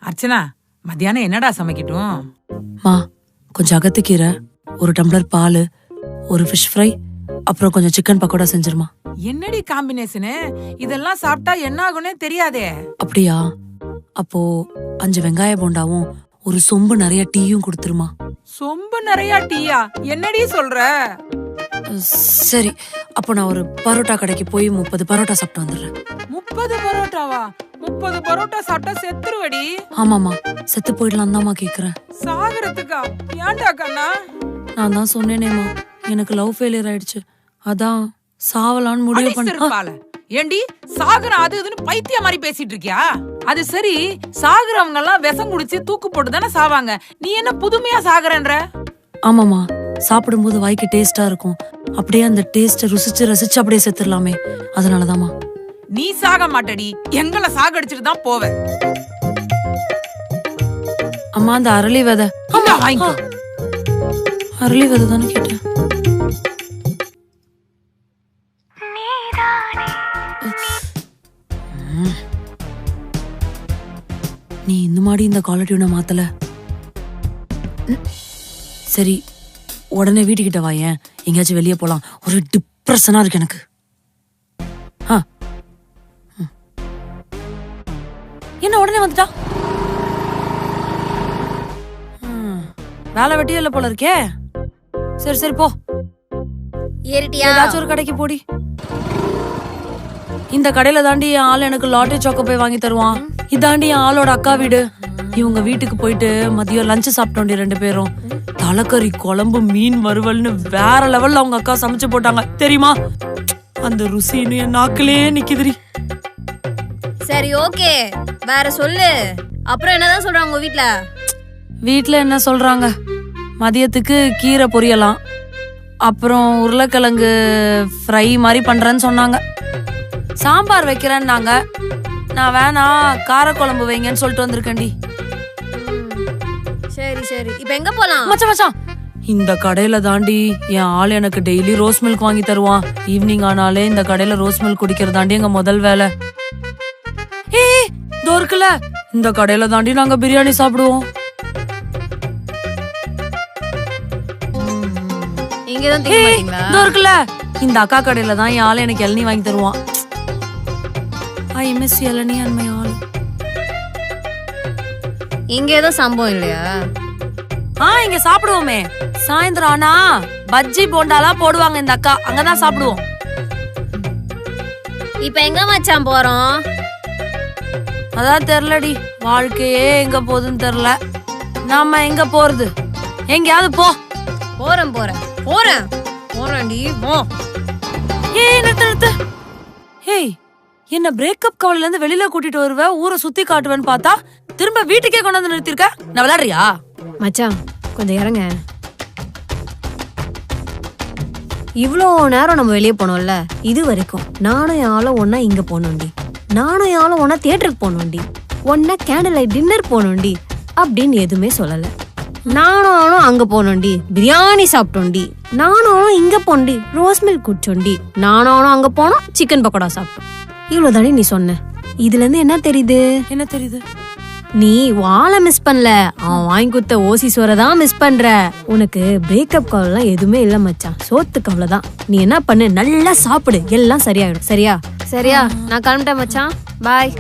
அர்ச்சனா, மத்தியானம் என்னடா சமைக்கட்டும்? மா, கொஞ்சம் அகத்துக்கீரை, ஒரு டம்ளர் பால், ஒரு ஃபிஷ் ஃப்ரை, அப்புறம் கொஞ்சம் சிக்கன் பக்கோடா செஞ்சிருமா. என்னடி காம்பினேஷனு? இதெல்லாம் சாப்பிட்டா என்ன ஆகும்னே தெரியாதே. அப்படியா? அப்போ 5 வெங்காய போண்டாவும் ஒரு சொம்பு நிறைய டீயும் கொடுத்துருமா. சொம்பு நிறைய டீயா? என்னடி சொல்ற? சரி, அப்போ நான் ஒரு பரோட்டா கடைக்கு போய் 30 பரோட்டா சாப்பிட்டு வந்துடுறேன். 30 பரோட்டாவா? 30 பரோட்டா சாப்பிட்டா செத்துருவடி. ஆமாமா, செத்து போயிடலாம் தான்மா கேக்குறேன். சாகரத்துக்கா? ஏன்டா கண்ணா? நான் தான் சொன்னேனேமா, எனக்கு லவ் ஃபெயிலியர் ஆயிடுச்சு, அதான் சாவலான்னு முடிவு பண்ண. ஏண்டி சாகுற அது இதுன்னு பைத்திய மாதிரி பேசிட்டு இருக்கியா? அது சரி, சாகுறவங்க எல்லாம் விஷம் குடிச்சு தூக்கு போட்டு தானே சாவாங்க. நீ என்ன புதுமையா சாகுறன்ற? ஆமாமா, சாப்பிடும்போது வாய்க்கு டேஸ்டா இருக்கும், அப்படியே அந்த டேஸ்ட ருசிச்சு ரசிச்சு அப்படியே செத்துடலாமே, அதனாலதாமா. நீ சாக மாட்டடி, எங்களை சாகடிச்சிட்டு தான் போவ. அம்மா, அந்த அரளி விதை. அரளி விதை தானே கேட்டேன். நீ இந்த மாதிரி இந்த காலர் டியூனை மாத்தல. சரி, உடனே வீட்டுக்கிட்ட வாயேன், எங்கேயாச்சும் வெளியே போலாம். ஒரு டிப்ரெஷனா இருக்கு எனக்கு. என்ன உடனே வந்துட்டா? வேலை வெட்டியே இல்ல போல இருக்கே. சரி சரி போ, ஏறிட்டியா? ஏதாச்சும் ஒரு கடைக்கு போடி. இந்த கடையில தாண்டி என் ஆள் எனக்கு லாட்டரி சாக்கோ போய் வாங்கி தருவான். இதாண்டி என் ஆளோட அக்கா வீடு. இவங்க வீட்டுக்கு போயிட்டு மதியம் லஞ்சு சாப்பிட்டோண்டி 2 பேரும். தலைக்கறி குழம்பு, மீன் வறுவல்னு வேற லெவல்ல அவங்க அக்கா சமைச்சு போட்டாங்க தெரியுமா. அந்த ருசின்னு என் நாக்கிலே நிக்குதுரி. சரி ஓகே, வேற சொல்லு. அப்புறம் என்னதான் சொல்றாங்க உங்க வீட்ல? வீட்ல என்ன சொல்றாங்க, மதியத்துக்கு கீரை பொரியலாம், அப்புறம் உருளைக்கிழங்கு ஃப்ரை மாதிரி பண்றேன்னு சொன்னாங்க. சாம்பார் வைக்கிறேன்னாங்க. நான் வேணா காரக்குழம்பு வைங்கன்னு சொல்லிட்டு வந்திருக்கேன்டி. சரி சரி, இப்போ எங்க போலாம்? மச்சான் மச்சான், இந்த கடையில தாண்டி என் ஆள் எனக்கு டெய்லி ரோஸ் மில்க் வாங்கி தருவான். ஈவினிங் ஆனாலே இந்த கடையில ரோஸ் மில்க் குடிக்கிறதாண்டி எங்க முதல் வேலை. ஏய் இதோ இருக்குல்ல, இந்த கடையில தாண்டி நாங்க பிரியாணி சாப்பிடுவோம். இங்கதான் திங்க மாட்டீங்களா? இதோ இருக்குல்ல, இந்த அக்கா கடையில தான் என் ஆள் எனக்கு இளநீ வாங்கி தருவான். I miss இளநீ and my ஆள். இங்க ஏதோ சம்பவம் இல்லையா? இங்க சாப்பிடுவோமே. சாயந்தரம் ஆனா பஜ்ஜி போண்டாலாம் போடுவாங்க இந்த அக்கா, அங்கதான் சாப்பிடுவோம். இப்ப எங்க மச்சான் போறோம்? அதான் தெரியலடி, வாழ்க்கையே எங்க போகுதுன்னு தெரியல. நாம எங்க போறது? எங்கயாவது போ. போறேன் போறேன் போறேன் போறேன்டி போ. ஏய் நிறுத்து நிறுத்து. ஹேய், என்ன பிரேக்கப் கவலையில இருந்து வெளியில கூட்டிட்டு வருவ, ஊரை சுத்தி காட்டுவேன்னு பார்த்தா திரும்ப வீட்டுக்கே கொண்டு வந்து நிறுத்திருக்க. நான் விளையாடுறியா? மச்சான் கொஞ்சம் இறங்க. இவ்வளோ நேரம் நம்ம வெளியே போனோம்ல, இது வரைக்கும் நானும் யாரும் ஒன்னா இங்க போனோண்டி, நானும் யாரும் ஒன்னா தியேட்டருக்கு போனோண்டி, ஒன்னா கேண்டில் லைட் டின்னர் போனோண்டி அப்படின்னு எதுவுமே சொல்லல. நானும் அங்க போனோண்டி, பிரியாணி சாப்பிட்டோண்டி, நானும் இங்க போண்டி, ரோஸ் மில்க் குடிச்சோண்டி, நானும் அங்க போனோம், சிக்கன் பக்கோடா சாப்பிட்டோம். இவ்வளவுதானே நீ சொன்ன. இதுல இருந்து என்ன தெரியுது? என்ன தெரியுது? நீ வாழை மிஸ் பண்ணல, அவன் வாங்கி கொடுத்த ஓசி சோரை தான் மிஸ் பண்ற. உனக்கு பிரேக்கப் கவலைலாம் எதுவுமே இல்ல மச்சான், சோத்து கவலை தான். நீ என்ன பண்ணு, நல்லா சாப்பிடு, எல்லாம் சரியாயிடும். சரியா? சரியா, நான் கிளம்பிட்டேன் மச்சான், பாய்.